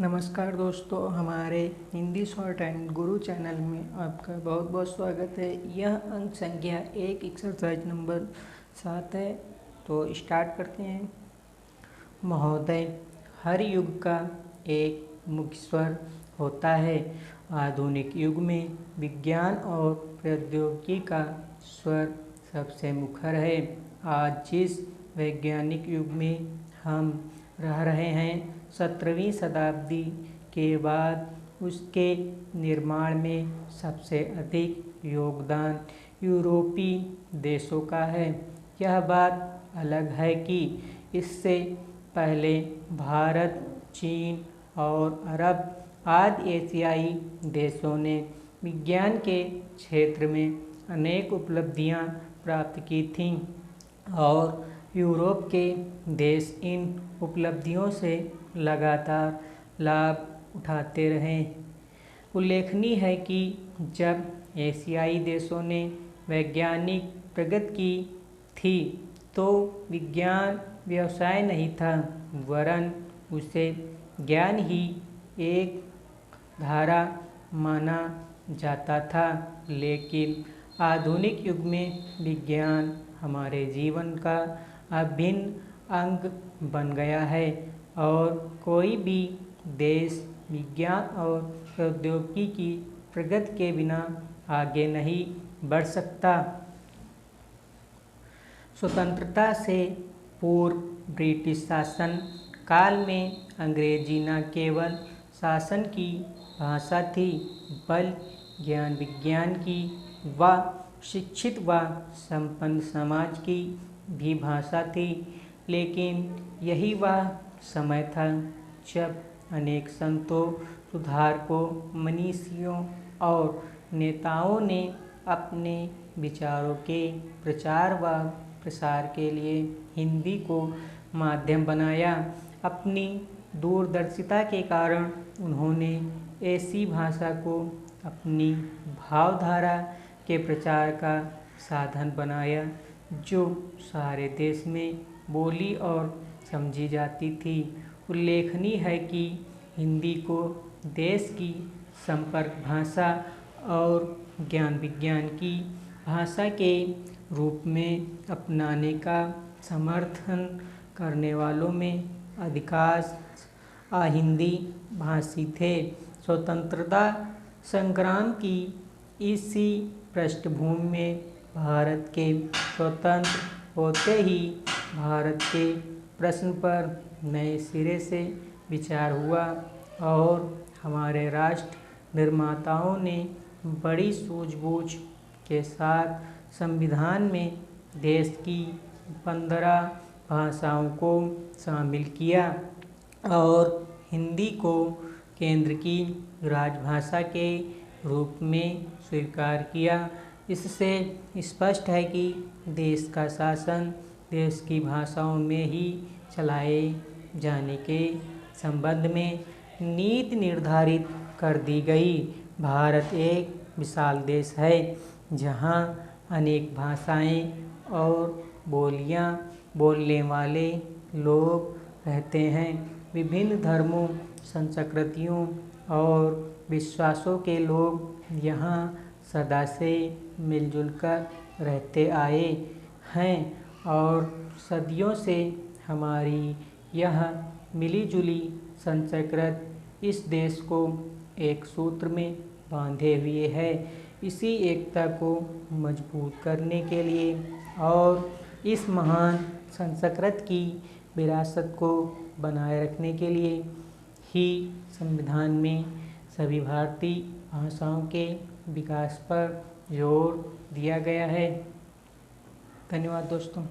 नमस्कार दोस्तों, हमारे Hindi short and Guru channel में आपका बहुत बहुत स्वागत है। यह अंक संख्या 1 एक्सरसाइज नंबर 7 है। तो स्टार्ट करते हैं। महोदय, हर युग का एक मुख्य स्वर होता है। आधुनिक युग में विज्ञान और प्रौद्योगिकी का स्वर सबसे मुखर है। आज जिस वैज्ञानिक युग में हम रह रहे हैं, 17वीं शताब्दी के बाद उसके निर्माण में सबसे अधिक योगदान यूरोपीय देशों का है। यह बात अलग है कि इससे पहले भारत, चीन और अरब आदि एशियाई देशों ने विज्ञान के क्षेत्र में अनेक उपलब्धियां प्राप्त की थीं और यूरोप के देश इन उपलब्धियों से लगातार लाभ उठाते रहे। उल्लेखनीय है कि जब एशियाई देशों ने वैज्ञानिक प्रगति की थी तो विज्ञान व्यवसाय नहीं था, वरन उसे ज्ञान ही एक धारा माना जाता था। लेकिन आधुनिक युग में विज्ञान हमारे जीवन का अभिन्न अंग बन गया है और कोई भी देश विज्ञान और प्रौद्योगिकी की प्रगति के बिना आगे नहीं बढ़ सकता। स्वतंत्रता से पूर्व ब्रिटिश शासन काल में अंग्रेजी न केवल शासन की भाषा थी, बल्कि ज्ञान विज्ञान की व शिक्षित व संपन्न समाज की भी भाषा थी। लेकिन यही वह समय था जब अनेक संतों, सुधारकों, मनीषियों और नेताओं ने अपने विचारों के प्रचार व प्रसार के लिए हिंदी को माध्यम बनाया। अपनी दूरदर्शिता के कारण उन्होंने ऐसी भाषा को अपनी भावधारा के प्रचार का साधन बनाया जो सारे देश में बोली और समझी जाती थी। उल्लेखनीय है कि हिंदी को देश की संपर्क भाषा और ज्ञान विज्ञान की भाषा के रूप में अपनाने का समर्थन करने वालों में अधिकांश अहिंदी भाषी थे। स्वतंत्रता संग्राम की इसी पृष्ठभूमि में भारत के स्वतंत्र होते ही भारत के प्रश्न पर नए सिरे से विचार हुआ और हमारे राष्ट्र निर्माताओं ने बड़ी सूझबूझ के साथ संविधान में देश की 15 भाषाओं को शामिल किया और हिंदी को केंद्र की राजभाषा के रूप में स्वीकार किया। इससे स्पष्ट है कि देश का शासन देश की भाषाओं में ही चलाए जाने के संबंध में नीति निर्धारित कर दी गई। भारत एक विशाल देश है जहाँ अनेक भाषाएं और बोलियां बोलने वाले लोग रहते हैं। विभिन्न धर्मों, संस्कृतियों और विश्वासों के लोग यहाँ सदा से मिलजुल कर रहते आए हैं और सदियों से हमारी यह मिलीजुली संस्कृति इस देश को एक सूत्र में बांधे हुए है। इसी एकता को मजबूत करने के लिए और इस महान संस्कृति की विरासत को बनाए रखने के लिए ही संविधान में सभी भारतीय भाषाओं के विकास पर जोर दिया गया है। धन्यवाद दोस्तों।